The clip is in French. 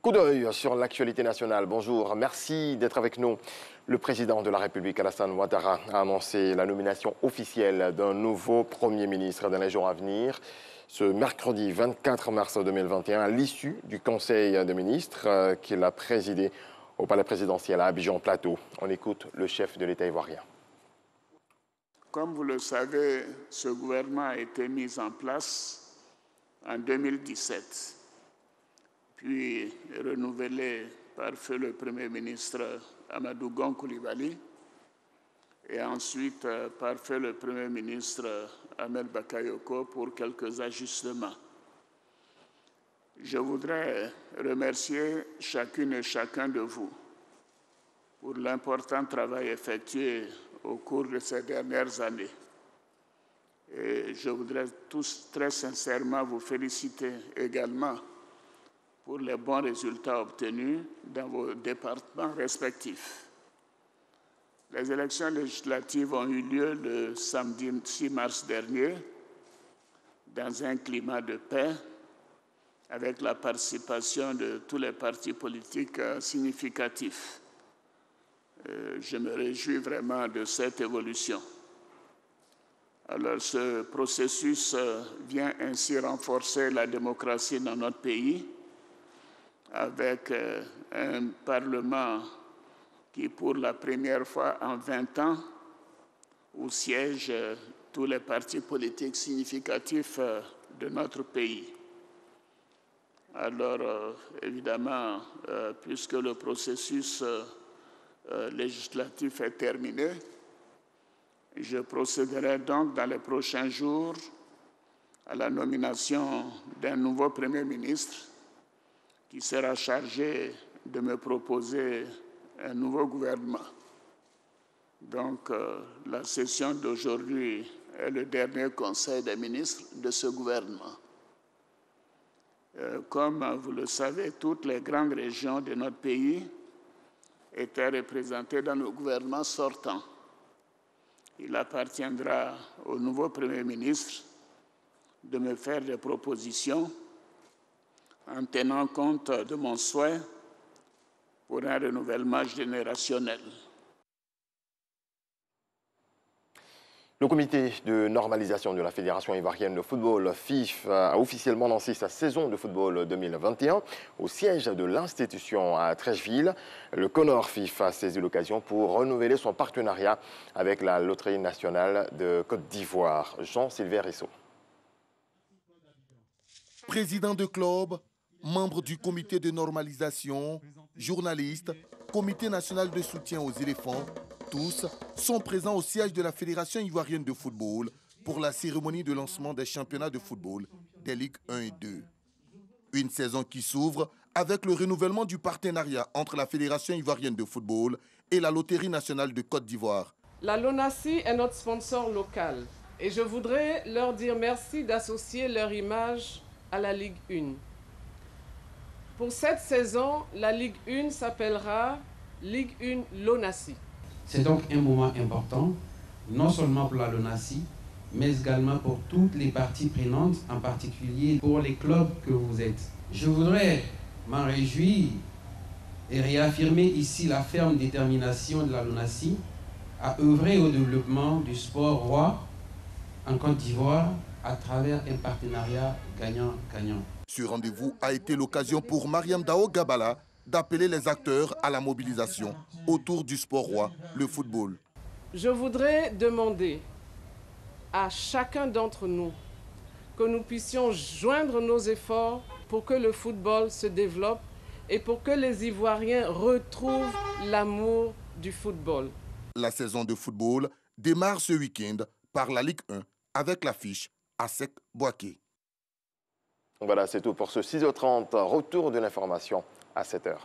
Coup d'œil sur l'actualité nationale. Bonjour, merci d'être avec nous. Le président de la République, Alassane Ouattara, a annoncé la nomination officielle d'un nouveau Premier ministre dans les jours à venir. Ce mercredi 24 mars 2021, à l'issue du Conseil des ministres qu'il a présidé au Palais présidentiel à Abidjan-Plateau. On écoute le chef de l'État ivoirien. Comme vous le savez, ce gouvernement a été mis en place en 2017, puis renouvelé par feu le Premier ministre Amadou Gon Coulibaly et ensuite par feu le Premier ministre Ahmed Bakayoko pour quelques ajustements. Je voudrais remercier chacune et chacun de vous pour l'important travail effectué au cours de ces dernières années. Et je voudrais tous très sincèrement vous féliciter également pour les bons résultats obtenus dans vos départements respectifs. Les élections législatives ont eu lieu le samedi 6 mars dernier dans un climat de paix avec la participation de tous les partis politiques significatifs. Je me réjouis vraiment de cette évolution. Alors, ce processus vient ainsi renforcer la démocratie dans notre pays avec un Parlement qui, pour la première fois en 20 ans, où siègent tous les partis politiques significatifs de notre pays. Alors, évidemment, puisque le processus législatif est terminé, je procéderai donc dans les prochains jours à la nomination d'un nouveau Premier ministre qui sera chargé de me proposer un nouveau gouvernement. Donc, la session d'aujourd'hui est le dernier Conseil des ministres de ce gouvernement. Comme vous le savez, toutes les grandes régions de notre pays étaient représentées dans le gouvernement sortant. Il appartiendra au nouveau Premier ministre de me faire des propositions en tenant compte de mon souhait pour un renouvellement générationnel. Le comité de normalisation de la Fédération ivoirienne de football, FIF, a officiellement lancé sa saison de football 2021 au siège de l'institution à Treichville. Le CONOR FIF a saisi l'occasion pour renouveler son partenariat avec la Loterie nationale de Côte d'Ivoire. Jean-Sylvain Rissot. Président de club, membre du comité de normalisation, journaliste, comité national de soutien aux éléphants, tous sont présents au siège de la Fédération ivoirienne de football pour la cérémonie de lancement des championnats de football des Ligues 1 et 2. Une saison qui s'ouvre avec le renouvellement du partenariat entre la Fédération ivoirienne de football et la Loterie nationale de Côte d'Ivoire. La LONASI est notre sponsor local et je voudrais leur dire merci d'associer leur image à la Ligue 1. Pour cette saison, la Ligue 1 s'appellera Ligue 1 LONASI. C'est donc un moment important, non seulement pour la LONASI, mais également pour toutes les parties prenantes, en particulier pour les clubs que vous êtes. Je voudrais m'en réjouir et réaffirmer ici la ferme détermination de la LONASI à œuvrer au développement du sport roi en Côte d'Ivoire à travers un partenariat gagnant-gagnant. Ce rendez-vous a été l'occasion pour Mariam Dao Gabala d'appeler les acteurs à la mobilisation autour du sport roi, le football. Je voudrais demander à chacun d'entre nous que nous puissions joindre nos efforts pour que le football se développe et pour que les Ivoiriens retrouvent l'amour du football. La saison de football démarre ce week-end par la Ligue 1 avec l'affiche ASEC Boaké. Voilà, c'est tout pour ce 6h30. Retour de l'information à 7h.